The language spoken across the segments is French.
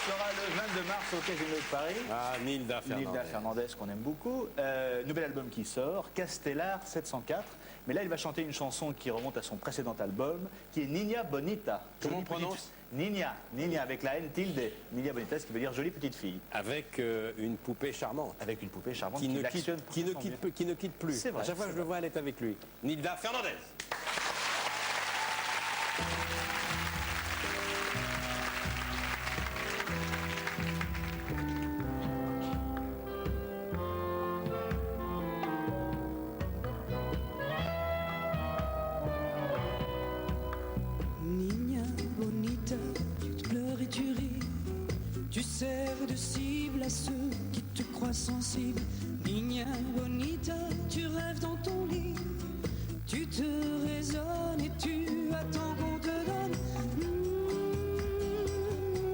sera le 22 mars au Casino de Paris. Ah, Nilda Fernandez. Nilda Fernandez, qu'on aime beaucoup. Nouvel album qui sort, Castellar 704. Mais là, il va chanter une chanson qui remonte à son précédent album, qui est Niña Bonita. Comment on Jolie petite- prononce Niña, Niña avec la N tilde. Niña Bonita, ce qui veut dire jolie petite fille. Avec une poupée charmante. Avec une poupée charmante Qui ne, l'actionne qui parfaitement ne quitte plus. C'est vrai, À chaque fois que je le vois, elle est avec lui. Nilda Fernandez. Niña bonita, tu pleures et tu ris. Tu sers de cible à ceux qui te croient sensible. Niña bonita, tu rêves dans ton lit. Tu te raisonnes et tu attends qu'on te donne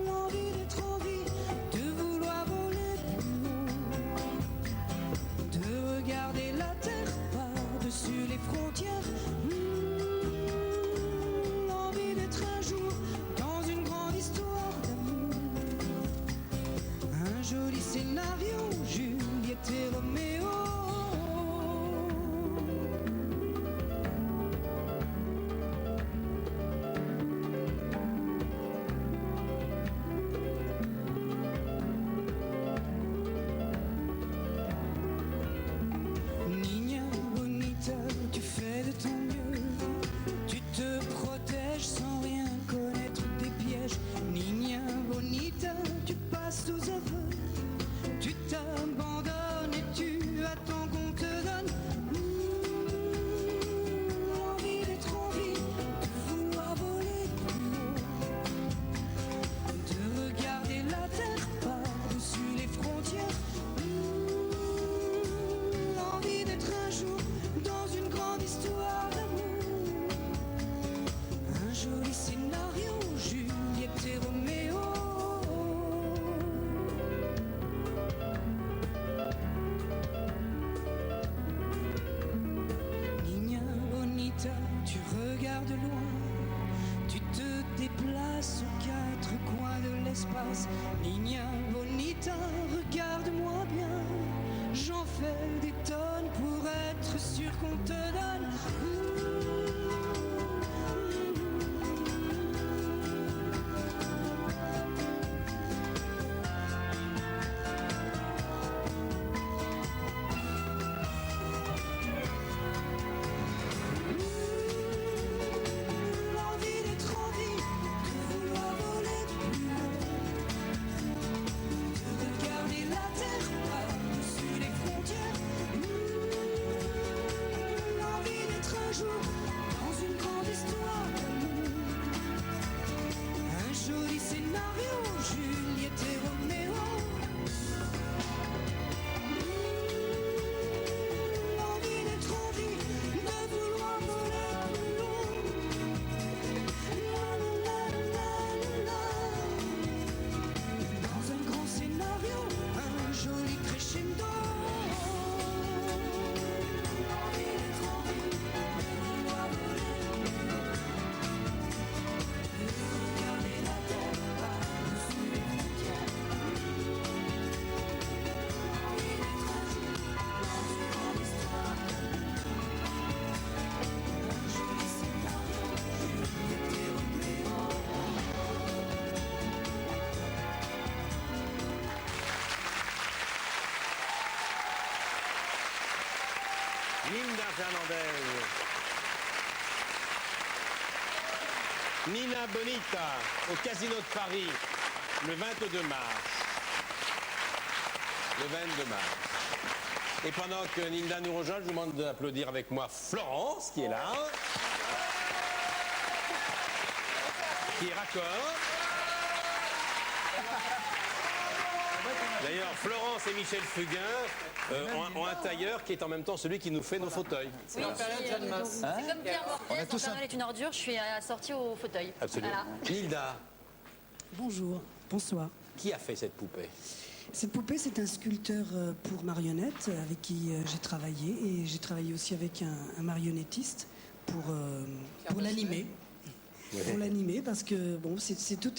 l'envie d'être en vie, de vouloir voler plus haut, de regarder la terre par-dessus les frontières. L'envie d'être un jour dans une grande histoire d'amour. Un joli scénario, Juliette et Roméo. Niña bonita, tu fais de ton mieux. Tu te protèges sans rien connaître des pièges. Niña bonita, tu passes aux aveux. Tu t'abandonnes et tu attends qu'on te donne l'envie d'être en vie, de vouloir voler plus haut, de regarder la terre par-dessus les frontières. L'envie d'être un jour dans une grande histoire d'amour. Un joli scénario, Juliette et Roméo. Niña bonita, tu regardes loin. Tu te déplaces aux quatre coins de l'espace. Niña bonita, regarde-moi bien. J'en fais des tonnes pour être sûr qu'on te donne l'envie d'être en vie, de vouloir voler plus haut, de regarder la terre par-dessus les frontières. L'envie d'être un jour dans une grande histoire d'amour. Un joli scénario, Juliette et Roméo. L'envie d'être en vie, de vouloir voler plus haut. La, la, la, la, la. Dans un grand scénario, un joli crescendo. L'envie d'être en vie, de vouloir voler plus haut, de regarder la terre par-dessus les frontières. L'envie d'être un jour dans une grande histoire d'amour. Un joli scénario, Juliette et Roméo. Nilda Fernandez. Nina Bonita au Casino de Paris le 22 mars. Le 22 mars. Et pendant que Nilda nous rejoint, je vous demande d'applaudir avec moi Florence qui est là. Qui est raccord. D'ailleurs, Florence et Michel Fugain ont un tailleur qui est en même temps celui qui nous fait nos fauteuils. Oui, c'est comme Pierre Mortier, tous son père est une ordure, je suis assortie au fauteuil. Absolument. Voilà. Nilda, Bonjour, bonsoir. qui a fait cette poupée? Cette poupée, c'est un sculpteur pour marionnettes avec qui j'ai travaillé. Et j'ai travaillé aussi avec un marionnettiste pour l'animer. Pour l'animer, parce que bon, c'est tout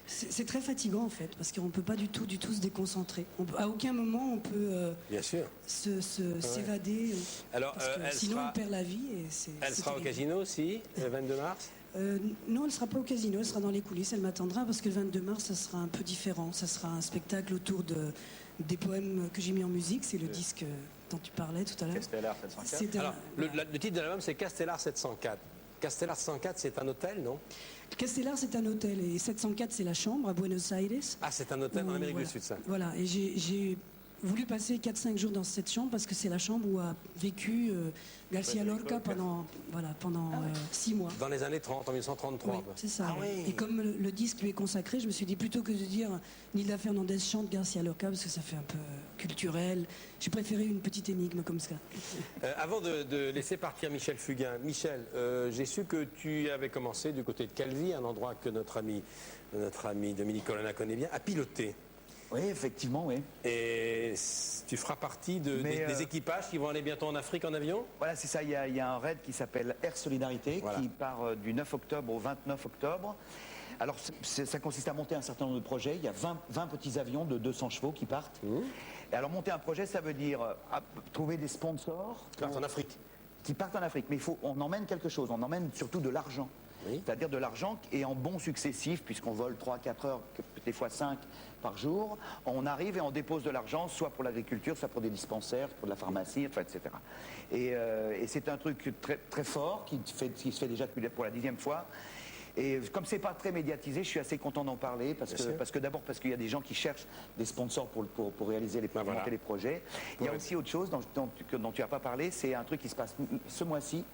C'est très fatigant en fait, parce qu'on ne peut pas du tout se déconcentrer. À aucun moment on peut Bien sûr. s'évader. Alors, parce que sinon on perd la vie. Et elle sera au casino aussi, le 22 mars. Non, elle ne sera pas au casino, elle sera dans les coulisses, elle m'attendra parce que le 22 mars, ça sera un peu différent. Ça sera un spectacle autour des poèmes que j'ai mis en musique. C'est le disque dont tu parlais tout à l'heure. Castellar 704. Alors, le titre de l'album, c'est Castellar 704. Castellar 704, c'est un hôtel, non? Castellar, c'est un hôtel et 704, c'est la chambre à Buenos Aires. Ah, c'est un hôtel en Amérique Voilà. du Sud, ça. Voilà, et j'ai voulu passer 4-5 jours dans cette chambre parce que c'est la chambre où a vécu García Lorca pendant 6 mois. Dans les années 30, en 1933. Oui, un peu. c'est ça. Ah oui. Et comme le disque lui est consacré, je me suis dit plutôt que de dire Nilda Fernandez chante García Lorca parce que ça fait un peu culturel, j'ai préféré une petite énigme comme ça. Avant de laisser partir Michel Fugain, Michel, j'ai su que tu avais commencé du côté de Calvi, un endroit que notre ami Dominique Colonna connaît bien, à piloter. Oui, effectivement, oui. Et tu feras partie des équipages qui vont aller bientôt en Afrique en avion? Voilà, c'est ça. Il y a un raid qui s'appelle Air Solidarité, Voilà. qui part du 9 octobre au 29 octobre. Alors, ça consiste à monter un certain nombre de projets. Il y a 20 petits avions de 200 chevaux qui partent. Et alors, monter un projet, ça veut dire trouver des sponsors. Qui partent en Afrique. Qui partent en Afrique. Mais on emmène quelque chose. On emmène surtout de l'argent. Oui. C'est-à-dire de l'argent et en bons successifs, puisqu'on vole 3-4 heures, des fois 5 par jour. On arrive et on dépose de l'argent, soit pour l'agriculture, soit pour des dispensaires, pour de la pharmacie, enfin, etc. Et c'est un truc très, très fort qui se fait déjà pour la 10e fois. Et comme c'est pas très médiatisé, je suis assez content d'en parler parce que d'abord parce qu'il y a des gens qui cherchent des sponsors pour réaliser monter les projets. Il y a aussi autre chose dont tu n'as pas parlé, c'est un truc qui se passe ce mois-ci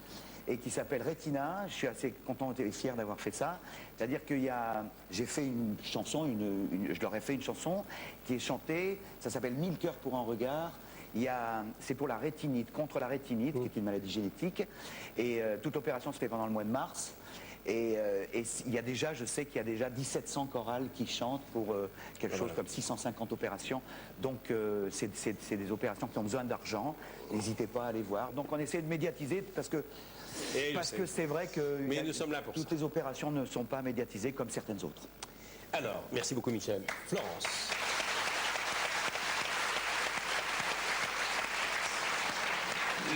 et qui s'appelle Retina. Je suis assez content et fier d'avoir fait ça. C'est-à-dire que j'ai fait une chanson, je leur ai fait une chanson qui est chantée, ça s'appelle 1000 cœurs pour un regard. C'est pour la rétinite, contre la rétinite, qui est une maladie génétique. Et toute opération se fait pendant le mois de mars. Et je sais qu'il y a déjà 1700 chorales qui chantent pour quelque chose comme 650 opérations. Donc c'est des opérations qui ont besoin d'argent. N'hésitez pas à aller voir. Donc on essaie de médiatiser parce que c'est vrai que nous sommes là pour toutes les opérations ne sont pas médiatisées comme certaines autres. Alors, merci beaucoup Michel. Florence.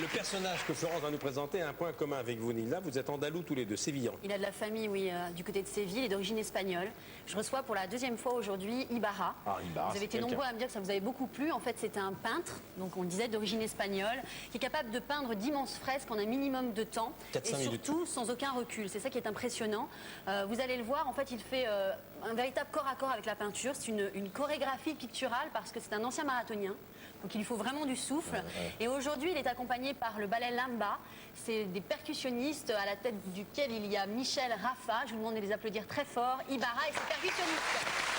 Le personnage que Florence va nous présenter a un point commun avec vous, Nilda. Vous êtes andalous tous les deux, sévillans. Il a de la famille, oui, du côté de Séville, il est d'origine espagnole. Je reçois pour la 2e fois aujourd'hui Ibarra. Ah, Ibarra, vous avez été nombreux à me dire que ça vous avait beaucoup plu. En fait, c'était un peintre, donc on le disait, d'origine espagnole, qui est capable de peindre d'immenses fresques en un minimum de temps. 400 et minutes. surtout sans aucun recul. C'est ça qui est impressionnant. Vous allez le voir, en fait, il fait un véritable corps à corps avec la peinture. C'est une chorégraphie picturale parce que c'est un ancien marathonien. Donc il lui faut vraiment du souffle. Et aujourd'hui, il est accompagné par le ballet Lamba. C'est des percussionnistes à la tête duquel il y a Michel Raffa. Je vous demande de les applaudir très fort. Ibarra et ses percussionnistes.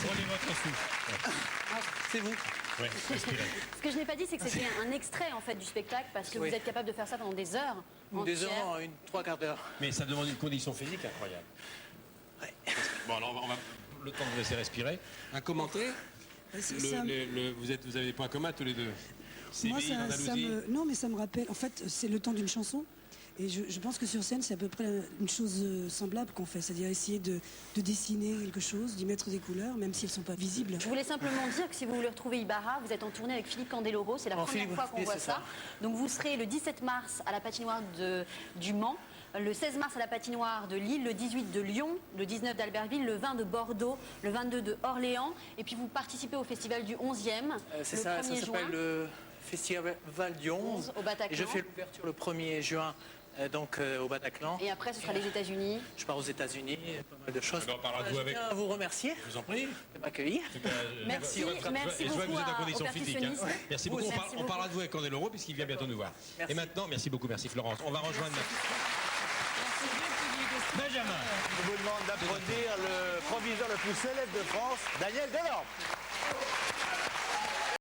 Prenez votre souffle. C'est vous. Ouais, respirez. Ce que je n'ai pas dit, c'est que c'était un extrait en fait du spectacle, parce que Oui. vous êtes capable de faire ça pendant des heures. Des entières. heures, trois quarts d'heure. Mais ça demande une condition physique incroyable. Ouais. Bon, alors on va le temps de vous laisser respirer. Un commentaire. Vous avez des points communs tous les deux. Moi, CBI, Andalousie. non, mais ça me rappelle. En fait, c'est le temps d'une chanson. Et je pense que sur scène, c'est à peu près une chose semblable qu'on fait. C'est-à-dire essayer de dessiner quelque chose, d'y mettre des couleurs, même si elles ne sont pas visibles. Je voulais simplement dire que si vous voulez retrouver Ibarra, vous êtes en tournée avec Philippe Candeloro. C'est la première fois qu'on voit ça. Donc vous serez le 17 mars à la patinoire du Mans, le 16 mars à la patinoire de Lille, le 18 de Lyon, le 19 d'Albertville, le 20 de Bordeaux, le 22 de Orléans. Et puis vous participez au festival du 11e. C'est le ça, ça 1er juin. s'appelle le Festival du 11. Au Bataclan. Et je fais l'ouverture le 1er juin. Donc au Bataclan. Et après, ce sera les États-Unis. Je pars aux États-Unis, pas mal de choses. On parlera de vous Je avec. tiens à vous remercier Je vous en prie. de m'accueillir. Merci, Je vois que beaucoup vous êtes en aux condition physique. percussionnistes. Merci beaucoup. Merci On parlera de vous avec Candeloro puisqu'il vient bientôt nous voir. Merci. Et maintenant, merci beaucoup, merci Florence. On va rejoindre. Benjamin. Je vous demande d'applaudir le proviseur le plus célèbre de France, Daniel Delorme.